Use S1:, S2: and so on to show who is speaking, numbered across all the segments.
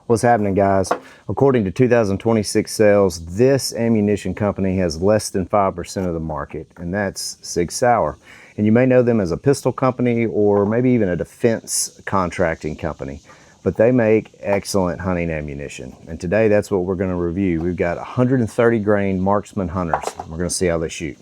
S1: What's happening, guys? According to 2026 sales, this ammunition company has less than 5% of the market, and that's Sig Sauer. And you may know them as a pistol company or maybe even a defense contracting company, but they make excellent hunting ammunition. And today that's what we're going to review. We've got 130 grain Marksman Hunters. We're going to see how they shoot.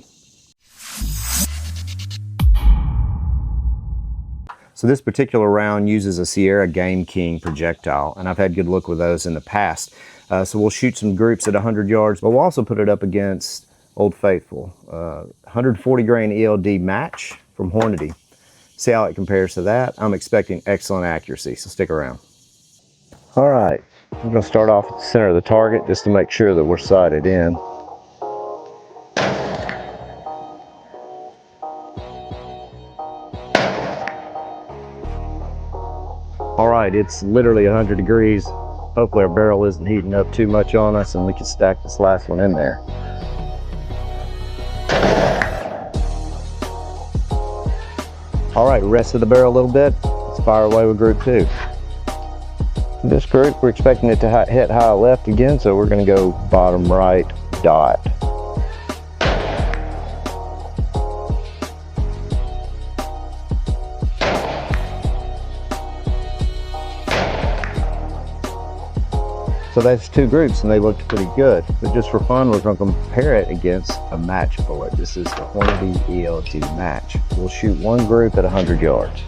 S1: So this particular round uses a Sierra Game King projectile, and I've had good luck with those in the past. So we'll shoot some groups at 100 yards, but we'll also put it up against Old Faithful. 140 grain ELD match from Hornady. See how it compares to that. I'm expecting excellent accuracy, so stick around. All right, we're gonna start off at the center of the target just to make sure that we're sighted in. All right, it's literally 100 degrees. Hopefully our barrel isn't heating up too much on us and we can stack this last one in there. All right, rest of the barrel a little bit. Let's fire away with group 2. This group, we're expecting it to hit high left again, so we're gonna go bottom right dot. So that's 2 groups and they looked pretty good. But just for fun, we're going to compare it against a match bullet. This is the Hornady ELT match. We'll shoot 1 group at 100 yards.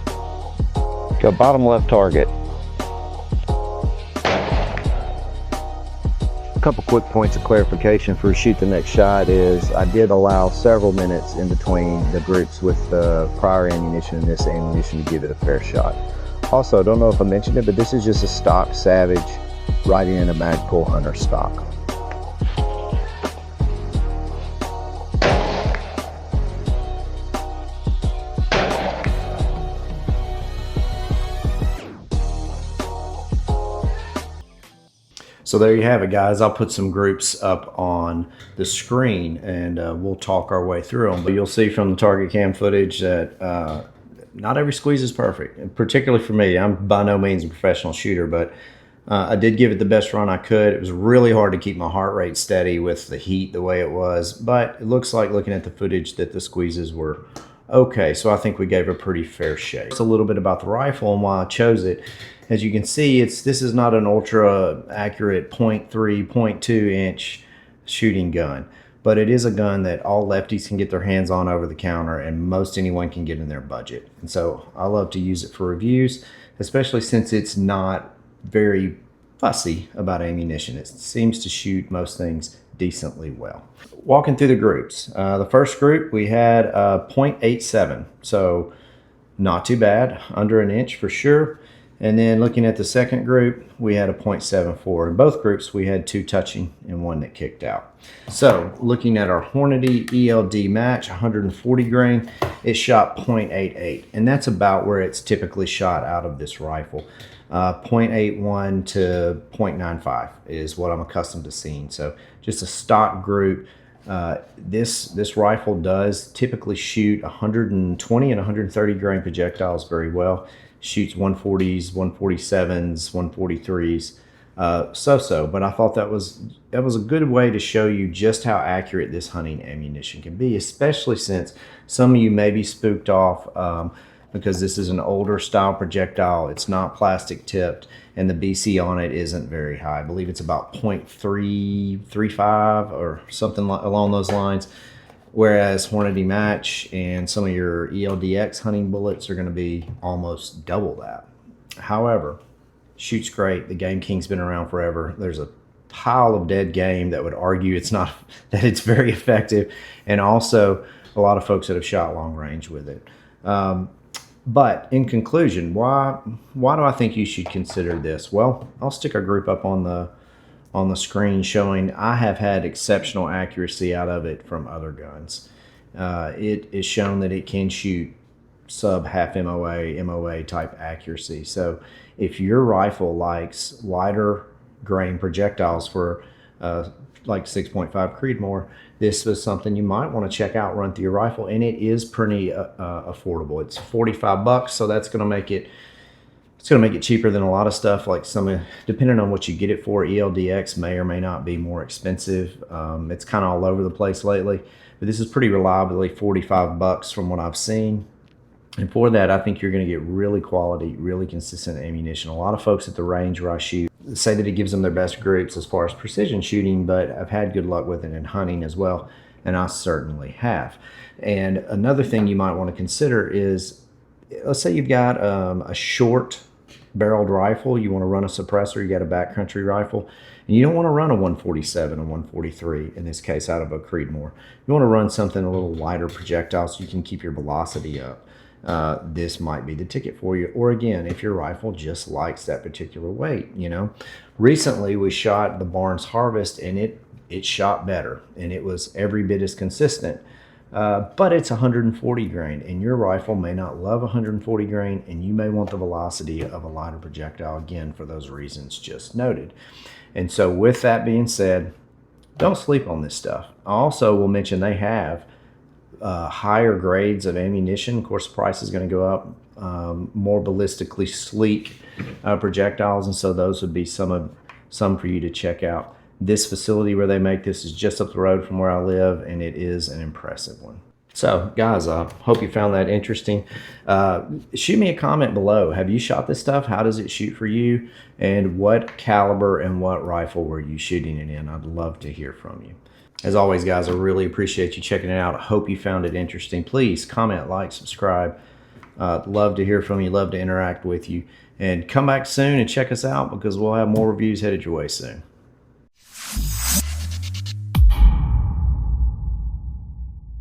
S1: Go bottom left target. A couple quick points of clarification for shoot the next shot is I did allow several minutes in between the groups with the prior ammunition and this ammunition to give it a fair shot. Also, I don't know if I mentioned it, but this is just a stock Savage riding in a Magpul Hunter stock. So there you have it, guys. I'll put some groups up on the screen and we'll talk our way through them. But you'll see from the target cam footage that not every squeeze is perfect, and particularly for me. I'm by no means a professional shooter, but I did give it the best run I could. It was really hard to keep my heart rate steady with the heat the way it was, but it looks like, looking at the footage, that the squeezes were okay. So I think we gave a pretty fair shake. It's a little bit about the rifle and why I chose it. As you can see, this is not an ultra accurate 0.3, 0.2 inch shooting gun, but it is a gun that all lefties can get their hands on over the counter and most anyone can get in their budget. And so I love to use it for reviews, especially since it's not very fussy about ammunition. It seems to shoot most things decently well. Walking through the groups, the first group we had 0.87, so not too bad, under an inch for sure. And then looking at the second group, we had a 0.74. In both groups, we had 2 touching and 1 that kicked out. So looking at our Hornady ELD match, 140 grain, it shot 0.88, and that's about where it's typically shot out of this rifle. 0.81 to 0.95 is what I'm accustomed to seeing. So just a stock group. This rifle does typically shoot 120 and 130 grain projectiles very well. Shoots 140s, 147s, 143s, so-so. But I thought that was a good way to show you just how accurate this hunting ammunition can be, especially since some of you may be spooked off because this is an older style projectile. It's not plastic tipped, and the BC on it isn't very high. I believe it's about 0.335 or something along those lines. Whereas Hornady match and some of your ELDX hunting bullets are going to be almost double that. However, shoots great. The Game King's been around forever. There's a pile of dead game that would argue that it's very effective, and also a lot of folks that have shot long range with it. But in conclusion, why do I think you should consider this? Well, I'll stick a group up on the screen showing I have had exceptional accuracy out of it from other guns. It is shown that it can shoot sub half MOA type accuracy. So if your rifle likes lighter grain projectiles for like 6.5 Creedmoor, this was something you might want to check out, run through your rifle, and it is pretty affordable. It's $45, so that's going to make it It's going to make it cheaper than a lot of stuff. Like depending on what you get it for, ELDX may or may not be more expensive. It's kind of all over the place lately, but this is pretty reliably $45 from what I've seen. And for that, I think you're going to get really quality, really consistent ammunition. A lot of folks at the range where I shoot say that it gives them their best groups as far as precision shooting, but I've had good luck with it in hunting as well, and I certainly have. And another thing you might want to consider is, let's say you've got a short barreled rifle, you want to run a suppressor, you got a backcountry rifle, and you don't want to run a 147 or 143, in this case out of a Creedmoor. You want to run something a little lighter projectile so you can keep your velocity up. This might be the ticket for you. Or again, if your rifle just likes that particular weight, you know. Recently we shot the Barnes Harvest, and it shot better, and it was every bit as consistent. But it's 140 grain, and your rifle may not love 140 grain, and you may want the velocity of a lighter projectile, again, for those reasons just noted. And so with that being said, don't sleep on this stuff. I also will mention they have higher grades of ammunition. Of course, the price is going to go up, more ballistically sleek projectiles, and so those would be some for you to check out. This facility where they make this is just up the road from where I live, and it is an impressive one. So guys, I hope you found that interesting. Shoot me a comment below. Have you shot this stuff? How does it shoot for you? And what caliber and what rifle were you shooting it in? I'd love to hear from you. As always, guys, I really appreciate you checking it out. I hope you found it interesting. Please comment, like, subscribe. Love to hear from you. Love to interact with you. And come back soon and check us out, because we'll have more reviews headed your way soon.